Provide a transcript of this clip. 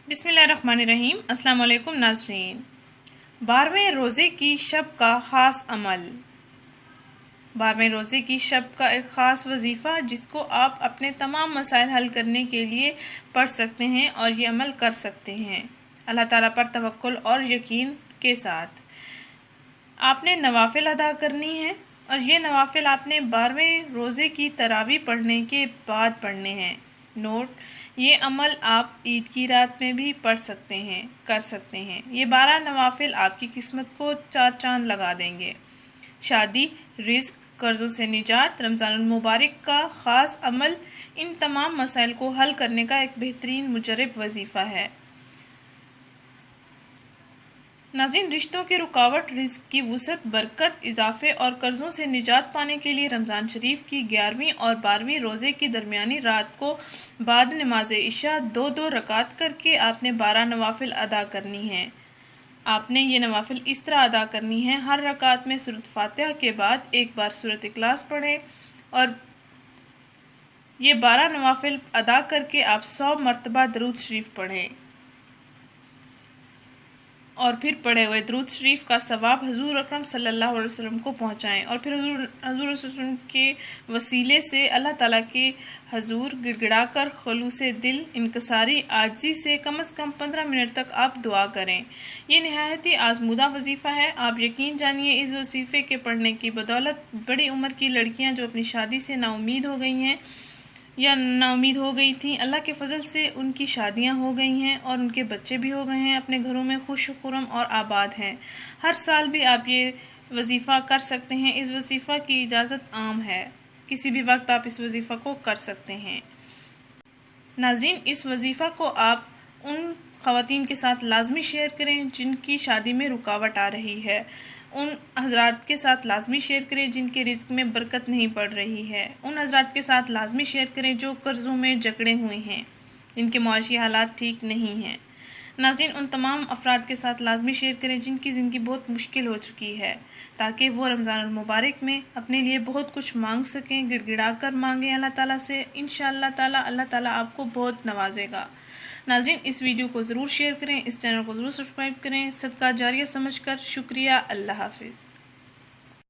بسم اللہ الرحمن الرحیم۔ السلام علیکم ناظرین۔ 12ویں روزے کی شب کا خاص عمل۔ 12ویں روزے کی شب کا ایک خاص وظیفہ جس کو آپ اپنے تمام مسائل حل کرنے کے لیے پڑھ سکتے ہیں اور یہ عمل کر سکتے ہیں اللہ تعالیٰ پر توکل اور یقین کے ساتھ۔ آپ نے نوافل ادا کرنی ہے اور یہ نوافل آپ نے 12ویں روزے کی تراویح پڑھنے کے بعد پڑھنے ہیں۔ نوٹ: یہ عمل آپ عید کی رات میں بھی پڑھ سکتے ہیں، کر سکتے ہیں۔ یہ 12 نوافل آپ کی قسمت کو 4 چاند لگا دیں گے۔ شادی، رزق، قرضوں سے نجات، رمضان المبارک کا خاص عمل ان تمام مسائل کو حل کرنے کا ایک بہترین مجرب وظیفہ ہے۔ ناظرین، رشتوں کی رکاوٹ، رزق کی وسعت، برکت، اضافے اور قرضوں سے نجات پانے کے لیے رمضان شریف کی 11ویں اور 12ویں روزے کی درمیانی رات کو بعد نماز عشاء 2 رکعت کر کے آپ نے 12 نوافل ادا کرنی ہیں۔ آپ نے یہ نوافل اس طرح ادا کرنی ہیں: ہر رکعت میں سورۃ فاتحہ کے بعد ایک بار سورۃ اخلاص پڑھیں اور یہ 12 نوافل ادا کر کے آپ 100 مرتبہ درود شریف پڑھیں اور پھر پڑھے ہوئے درود شریف کا ثواب حضور اکرم صلی اللہ علیہ وسلم کو پہنچائیں اور پھر حضور صلی اللہ علیہ وسلم کے وسیلے سے اللہ تعالیٰ کے حضور گڑ گڑا کر خلوص دل، انکساری، عاجزی سے کم از کم 15 منٹ تک آپ دعا کریں۔ یہ نہایت ہی آزمودہ وظیفہ ہے۔ آپ یقین جانیے اس وظیفے کے پڑھنے کی بدولت بڑی عمر کی لڑکیاں جو اپنی شادی سے نا امید ہو گئی ہیں یا نا امید ہو گئی تھیں، اللہ کے فضل سے ان کی شادیاں ہو گئی ہیں اور ان کے بچے بھی ہو گئے ہیں، اپنے گھروں میں خوش خرم اور آباد ہیں۔ ہر سال بھی آپ یہ وظیفہ کر سکتے ہیں۔ اس وظیفہ کی اجازت عام ہے، کسی بھی وقت آپ اس وظیفہ کو کر سکتے ہیں۔ ناظرین، اس وظیفہ کو آپ ان خواتین کے ساتھ لازمی شیئر کریں جن کی شادی میں رکاوٹ آ رہی ہے، ان حضرات کے ساتھ لازمی شیئر کریں جن کے رزق میں برکت نہیں پڑ رہی ہے، ان حضرات کے ساتھ لازمی شیئر کریں جو قرضوں میں جکڑے ہوئے ہیں، جن کے معاشی حالات ٹھیک نہیں ہیں۔ ناظرین، ان تمام افراد کے ساتھ لازمی شیئر کریں جن کی زندگی بہت مشکل ہو چکی ہے، تاکہ وہ رمضان المبارک میں اپنے لیے بہت کچھ مانگ سکیں، گڑ گڑا کر مانگیں اللہ تعالیٰ سے۔ انشاءاللہ تعالیٰ اللہ تعالیٰ آپ کو بہت نوازے گا۔ ناظرین، اس ویڈیو کو ضرور شیئر کریں، اس چینل کو ضرور سبسکرائب کریں، صدقہ جاریہ سمجھ کر۔ شکریہ۔ اللہ حافظ۔